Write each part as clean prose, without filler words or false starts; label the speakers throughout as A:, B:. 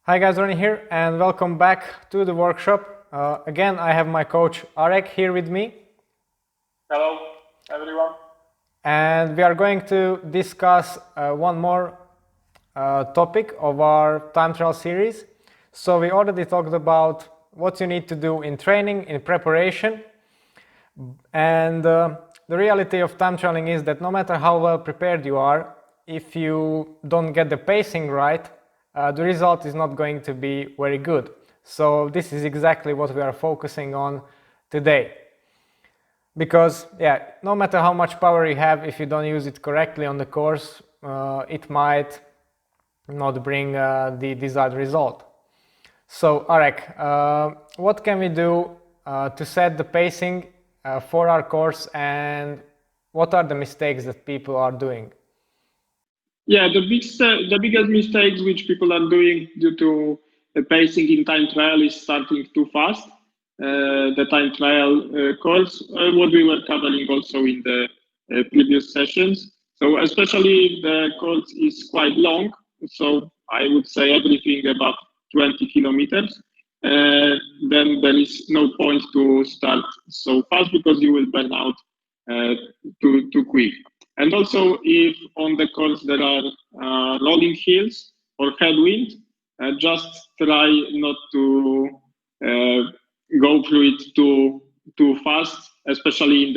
A: Hi guys, Ronnie here and welcome back to the workshop. Again, I have my coach Arek here with me.
B: Hello everyone.
A: And we are going to discuss one more topic of our time trial series. So we already talked about what you need to do in training, in preparation. And the reality of time trialing is that no matter how well prepared you are, if you don't get the pacing right, the result is not going to be very good. So this is exactly what we are focusing on today. Because no matter how much power you have, if you don't use it correctly on the course, it might not bring the desired result. So Arek, what can we do to set the pacing for our course, and what are the mistakes that people are doing?
B: Yeah, the biggest mistakes which people are doing due to the pacing in time trial is starting too fast. The time trial course, what we were covering also in the previous sessions. So especially if the course is quite long, so I would say everything about 20 kilometers, then there is no point to start so fast because you will burn out too quick. And also, if on the course there are rolling hills or headwind, just try not to go through it too fast, especially in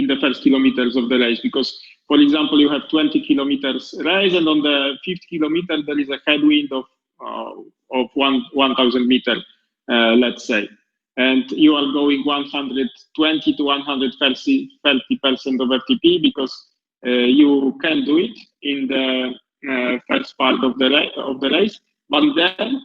B: the first kilometers of the race. Because, for example, you have 20 kilometers race, and on the 5th kilometer there is a headwind of 1,000 meter, let's say, and you are going 120 to 130% of FTP because you can do it in the first part of the race, but then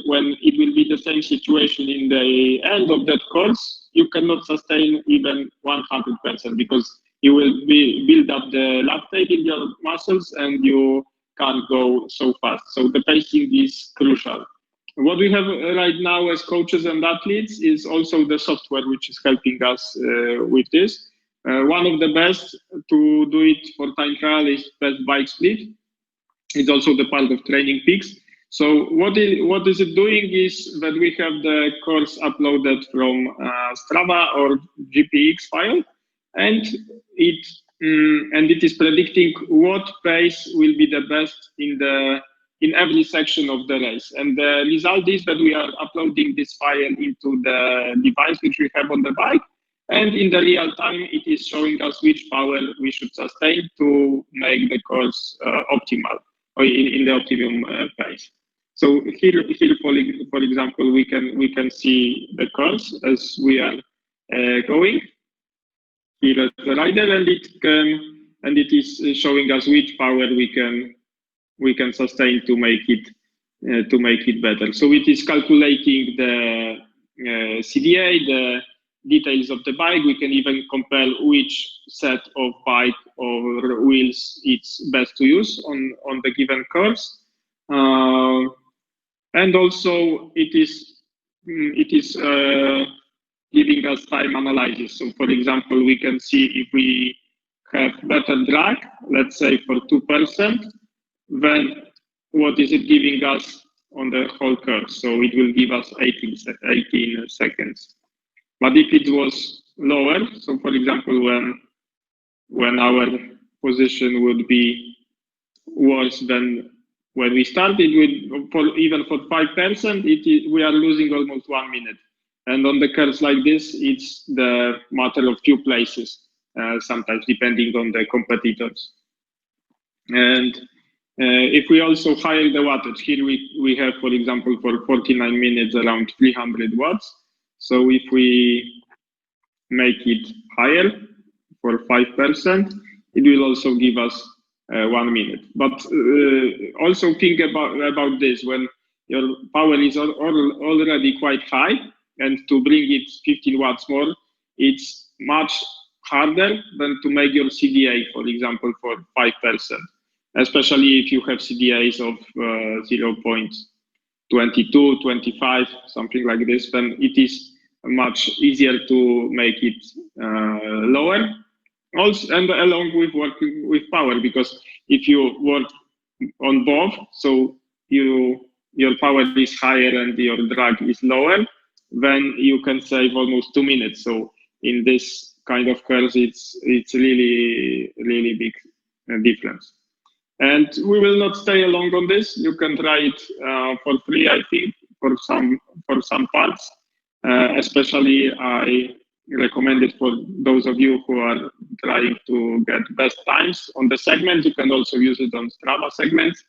B: when it will be the same situation in the end of that course, you cannot sustain even 100% because you will build up the lactate in your muscles and you can't go so fast. So the pacing is crucial. What we have right now as coaches and athletes is also the software which is helping us with this. One of the best to do it for time trial is Best Bike Split. It's also the part of Training Peaks. So what is it doing is that we have the course uploaded from Strava or GPX file, and it is predicting what pace will be the best in every section of the race. And the result is that we are uploading this file into the device which we have on the bike, and in the real time it is showing us which power we should sustain to make the course optimal or in the optimum pace. So here for example, we can see the course as we are going here as the rider, and it is showing us which power we can sustain to make it better. So it is calculating the CDA, the details of the bike. We can even compare which set of bike or wheels it's best to use on the given course. And also it is giving us time analysis. So for example, we can see if we have better drag, let's say for 2%, then what is it giving us on the whole curve? So it will give us 18 seconds. But if it was lower, so for example, when our position would be worse than when we started, even for 5%, we are losing almost 1 minute. And on the curves like this, it's the matter of few places, sometimes depending on the competitors. And if we also higher the wattage, here we have, for example, for 49 minutes, around 300 watts. So if we make it higher for 5%, it will also give us 1 minute. But also think about this: when your power is already quite high, and to bring it 15 watts more, it's much harder than to make your CDA, for example, for 5%. Especially if you have CDAs of 0.22, 25, something like this, then it is much easier to make it lower. Also, and along with working with power, because if you work on both, so your power is higher and your drag is lower, then you can save almost 2 minutes. So in this kind of curves, it's really big difference. And we will not stay long on this. You can try it for free, I think, for some parts. Especially, I recommend it for those of you who are trying to get best times on the segment. You can also use it on Strava segments,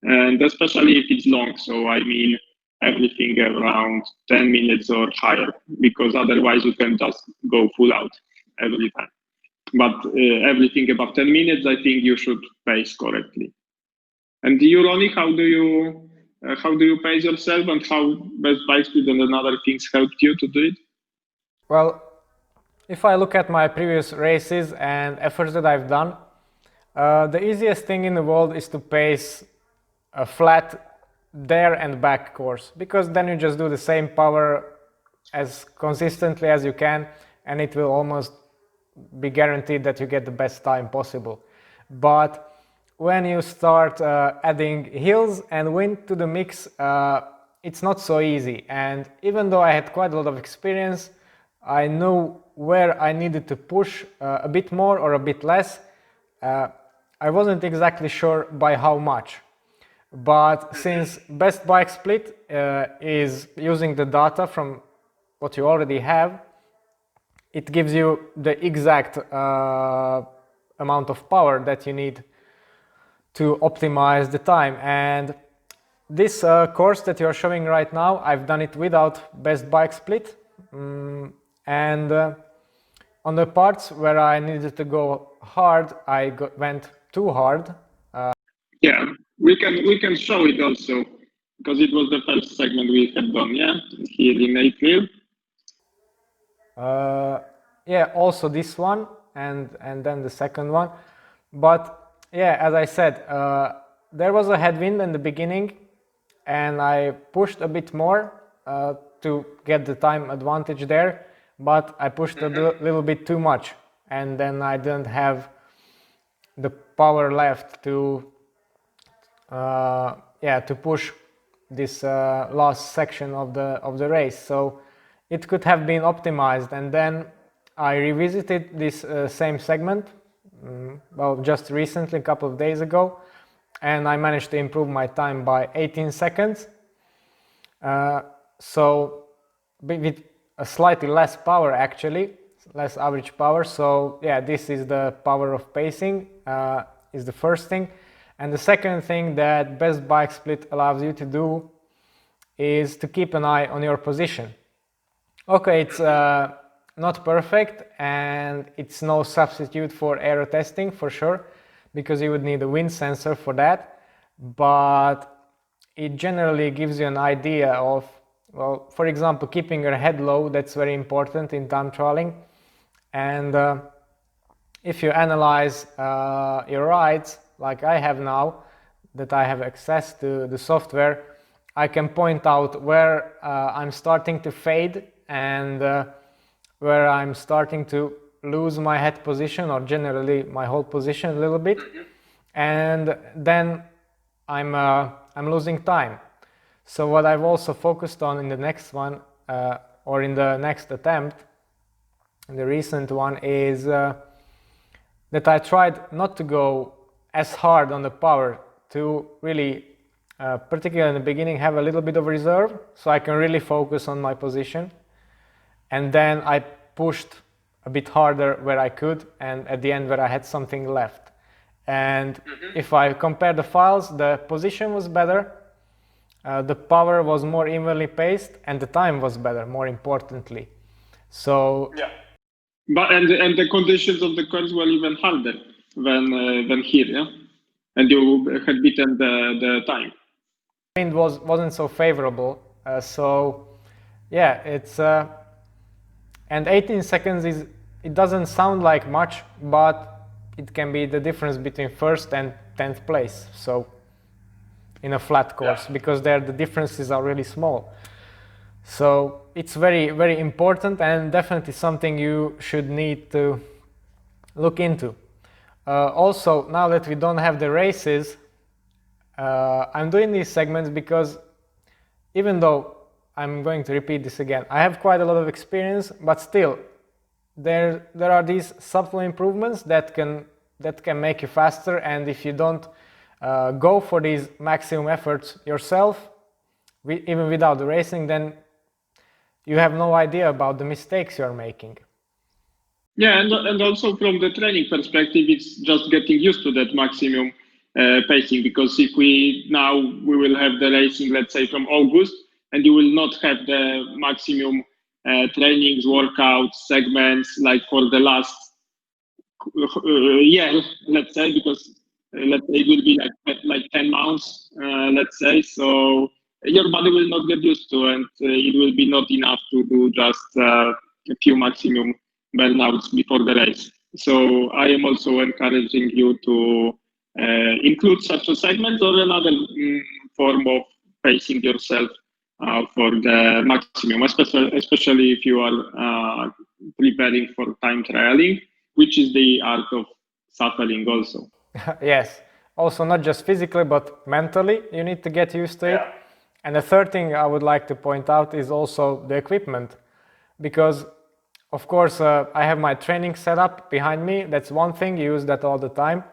B: and especially if it's long. So I mean everything around 10 minutes or higher, because otherwise you can just go full out every time. But everything above 10 minutes, I think you should pace correctly. And you, Ronnie, how do you pace yourself, and how Best Bike Split and other things helped you to do it?
A: Well, if I look at my previous races and efforts that I've done, the easiest thing in the world is to pace a flat there and back course, because then you just do the same power as consistently as you can, and it will almost be guaranteed that you get the best time possible. But when you start adding hills and wind to the mix, it's not so easy. And even though I had quite a lot of experience, I knew where I needed to push a bit more or a bit less. I wasn't exactly sure by how much. But since Best Bike Split is using the data from what you already have, it gives you the exact amount of power that you need to optimize the time. And this course that you're showing right now, I've done it without Best Bike Split. And on the parts where I needed to go hard, I went too hard.
B: Yeah, we can show it also, because it was the first segment we had done, yeah, here in April.
A: Yeah, also this one and then the second one. But yeah, as I said, there was a headwind in the beginning, and I pushed a bit more to get the time advantage there, but I pushed a little bit too much, and then I didn't have the power left to to push this last section of the race. So it could have been optimized, and then I revisited this same segment well, just recently, a couple of days ago, and I managed to improve my time by 18 seconds. So with a slightly less power, actually, less average power. So yeah, this is the power of pacing, is the first thing. And the second thing that Best Bike Split allows you to do is to keep an eye on your position. Okay, it's not perfect, and it's no substitute for aero testing for sure, because you would need a wind sensor for that, but it generally gives you an idea of, well, for example, keeping your head low. That's very important in time trialing. And if you analyze your rides, like I have now, that I have access to the software, I can point out where I'm starting to fade and where I'm starting to lose my head position, or generally my whole position a little bit, and then I'm losing time. So what I've also focused on in the next one, or in the next attempt, the recent one, is that I tried not to go as hard on the power, to really, particularly in the beginning, have a little bit of reserve so I can really focus on my position. And then I pushed a bit harder where I could, and at the end where I had something left. And if I compare the files, the position was better, the power was more evenly paced, and the time was better, more importantly. So
B: yeah. But and the conditions of the curves were even harder than here, yeah? And you had beaten the time.
A: Wind wasn't so favorable, so yeah, it's and 18 seconds is, it doesn't sound like much, but it can be the difference between first and 10th place. So in a flat course, because there the differences are really small. So it's very, very important, and definitely something you should need to look into. Also, now that we don't have the races, I'm doing these segments because even though I'm going to repeat this again, I have quite a lot of experience, but still there are these subtle improvements that can make you faster, and if you don't go for these maximum efforts yourself, even without the racing, then you have no idea about the mistakes you're making.
B: Yeah, and also from the training perspective, it's just getting used to that maximum pacing, because if we will have the racing, let's say from August, and you will not have the maximum trainings, workouts, segments like for the last year, let's say, because let's say it will be like 10 months, let's say. So your body will not get used to, and it will be not enough to do just a few maximum burnouts before the race. So I am also encouraging you to include such a segment or another form of pacing yourself for the maximum, especially if you are preparing for time trialing, which is the art of suffering also.
A: Yes, also not just physically, but mentally, you need to get used to it. And the third thing I would like to point out is also the equipment, because of course I have my training setup behind me. That's one thing, you use that all the time,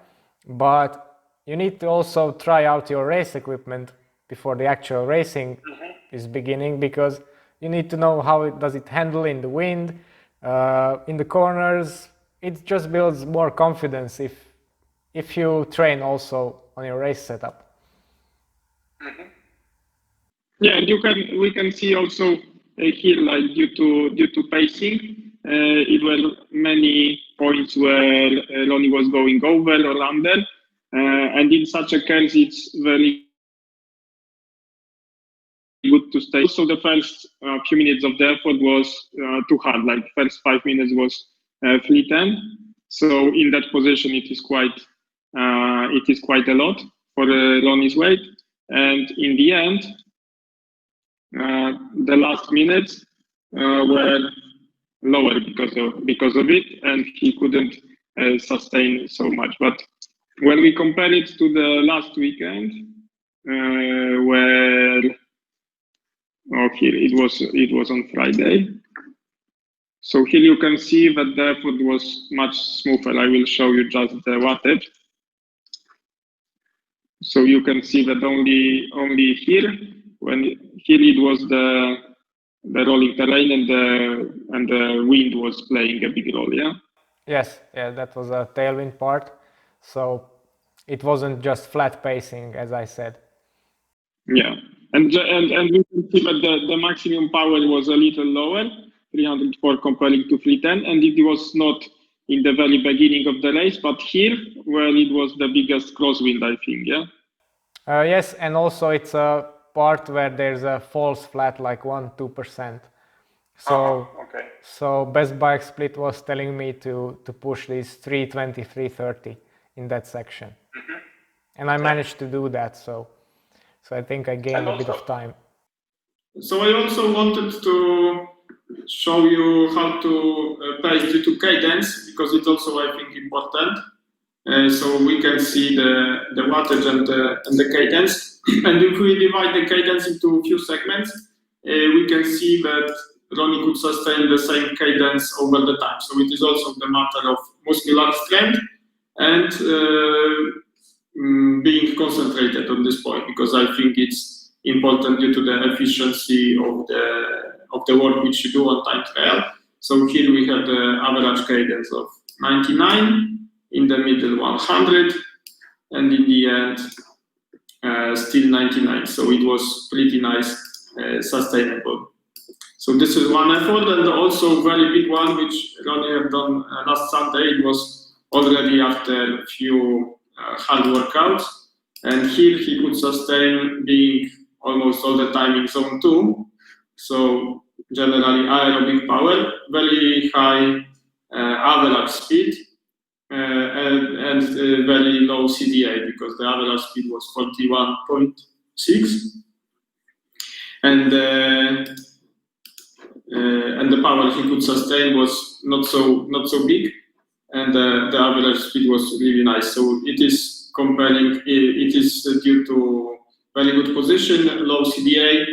A: but you need to also try out your race equipment before the actual racing is beginning, because you need to know how does it handle in the wind, in the corners. It just builds more confidence if you train also on your race setup.
B: Yeah, we can see also here, like due to pacing, it were many points where Ronnie was going over or under, and in such a case, it's very good to stay. So the first few minutes of the effort was too hard. Like first 5 minutes was 3:10. So in that position, it is quite a lot for Ronnie's weight. And in the end, the last minutes were lower because of it, and he couldn't sustain so much. But when we compare it to the last weekend, where here it was on Friday. So here you can see that the effort was much smoother. I will show you just the wattage. So you can see that only here it was the rolling terrain and the wind was playing a big role. Yeah.
A: Yes, yeah, that was a tailwind part. So it wasn't just flat pacing, as I said.
B: Yeah, and we can see that the maximum power was a little lower, 304 comparing to 310, and it was not in the very beginning of the race, but here where it was the biggest crosswind, I think. Yeah.
A: Yes, and also it's a part where there's a false flat, like 1-2%. So
B: okay.
A: So Best Bike Split was telling me to push these 320, 330 in that section, and I managed to do that. So I think I gained a bit of time.
C: So I also wanted to show you how to pace due to cadence, because it's also, I think, important. So we can see the wattage and the cadence. And if we divide the cadence into a few segments, we can see that Ronnie could sustain the same cadence over the time. So it is also the matter of muscular strength and being concentrated on this point, because I think it's important due to the efficiency of the work which you do on time trial. So here we have the average cadence of 99, in the middle 100, and in the end still 99. So it was pretty nice, sustainable. So this is one effort, and also very big one which Ronnie have done last Sunday. It was already after a few hard workouts, and here he could sustain being almost all the time in zone 2. So generally aerobic power, very high average speed, and very low CDA, because the average speed was 41.6, and the power he could sustain was not so big, and the average speed was really nice. So it is comparing, it is due to very good position, low CDA,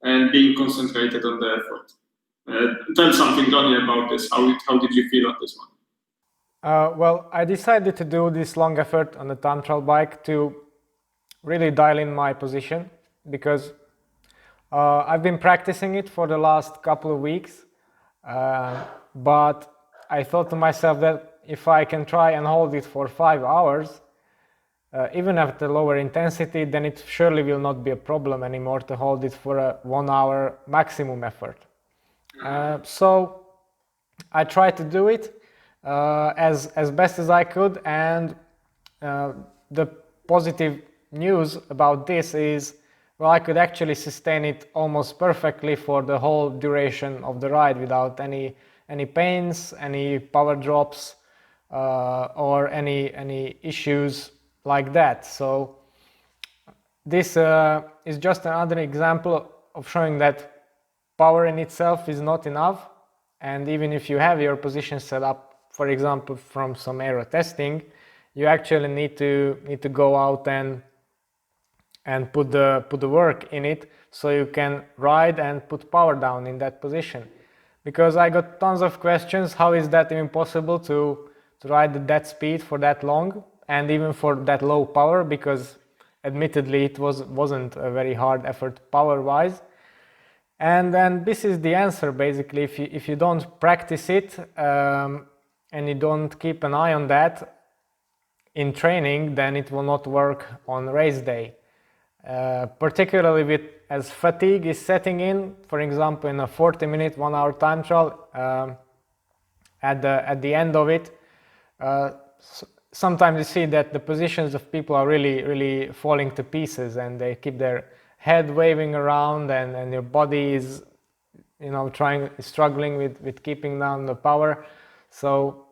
C: and being concentrated on the effort. Tell something, Ronnie, about this. How did you feel on this one?
A: Well, I decided to do this long effort on the time trial bike to really dial in my position, because I've been practicing it for the last couple of weeks, but I thought to myself that if I can try and hold it for 5 hours, even at the lower intensity, then it surely will not be a problem anymore to hold it for a 1 hour maximum effort. So I tried to do it as best as I could, and the positive news about this is, well, I could actually sustain it almost perfectly for the whole duration of the ride without any pains, any power drops, or any issues like that. So this is just another example of showing that power in itself is not enough, and even if you have your position set up, for example, from some aero testing, you actually need to go out and put the work in it, so you can ride and put power down in that position. Because I got tons of questions, how is that even possible to ride at that speed for that long, and even for that low power, because admittedly it wasn't a very hard effort power wise. And then this is the answer, basically. If you don't practice it and you don't keep an eye on that in training, then it will not work on race day. Particularly as fatigue is setting in, for example, in a 40-minute, 1 hour time trial, at the end of it, sometimes you see that the positions of people are really falling to pieces, and they keep their head waving around, and your body is, struggling with keeping down the power. So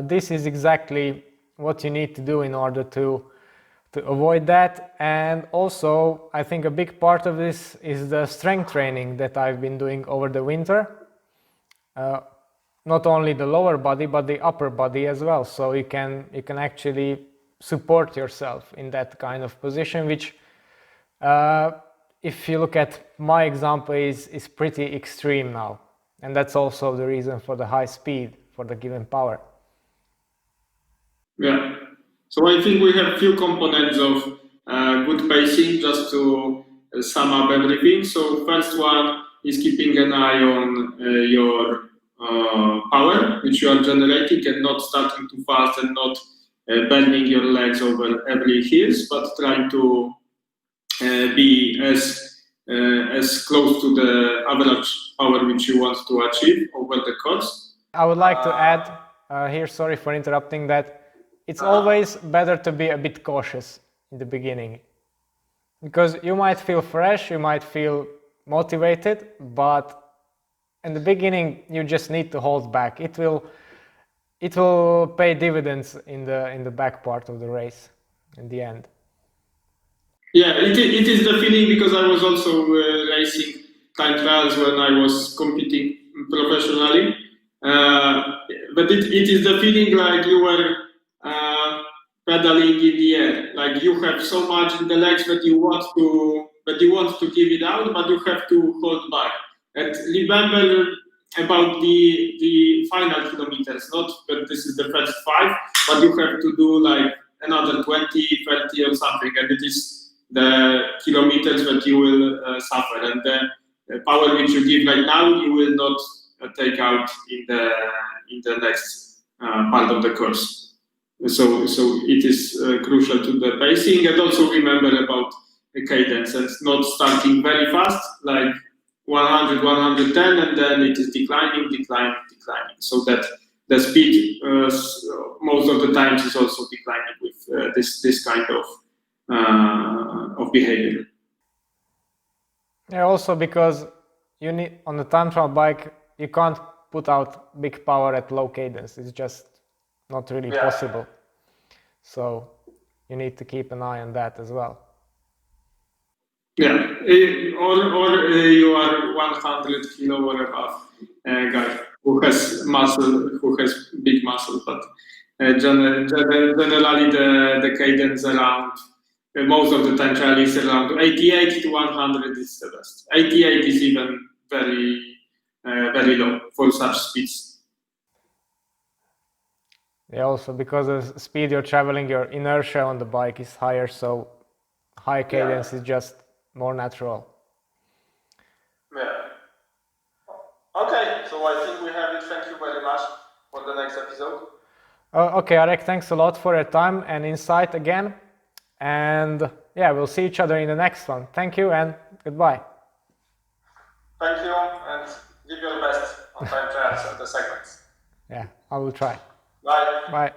A: this is exactly what you need to do in order to avoid that. And also, I think a big part of this is the strength training that I've been doing over the winter. Not only the lower body, but the upper body as well. So you can actually support yourself in that kind of position, which, if you look at my example, is pretty extreme now. And that's also the reason for the high speed for the given power.
C: Yeah. So I think we have few components of good pacing, just to sum up everything. So first one is keeping an eye on your power which you are generating, and not starting too fast, and not bending your legs over every hills, but trying to be as close to the average power which you want to achieve over the course.
A: I would like to add here, sorry for interrupting, that it's always better to be a bit cautious in the beginning, because you might feel fresh, you might feel motivated, but in the beginning you just need to hold back. It will pay dividends in the back part of the race in the end.
C: Yeah, it is the feeling, because I was also racing time trials when I was competing professionally, but it is the feeling like you were pedaling in the air, like you have so much in the legs that you want to give it out, but you have to hold back. And remember about the final kilometers, not that this is the first 5, but you have to do like another 20, 30 or something, and it is the kilometers that you will suffer, and the power which you give right now you will not take out in the next part of the course. So it is crucial to the pacing, and also remember about the cadence, and not starting very fast, like 100, 110, and then it is declining, so that the speed most of the times is also declining with this kind of behavior.
A: Yeah, also because you need, on the time trial bike, you can't put out big power at low cadence. It's just not really possible. So you need to keep an eye on that as well.
C: Yeah, or you are 100 kilo or above guy who has muscle, who has big muscle, but Generally, the cadence around most of the time trial is around 88 to 100 is the best. 88 is even very low for such speeds.
A: Yeah, also because of the speed you're traveling, your inertia on the bike is higher, so high cadence is just more natural.
D: Yeah. Okay, so I think we have it. Thank you very much for the next episode.
A: Okay, Arek, thanks a lot for your time and insight again. And yeah, we'll see each other in the next one. Thank you and goodbye.
D: Thank you, and give your best on time trials and the segments.
A: Yeah, I will try.
D: Bye.
A: Bye.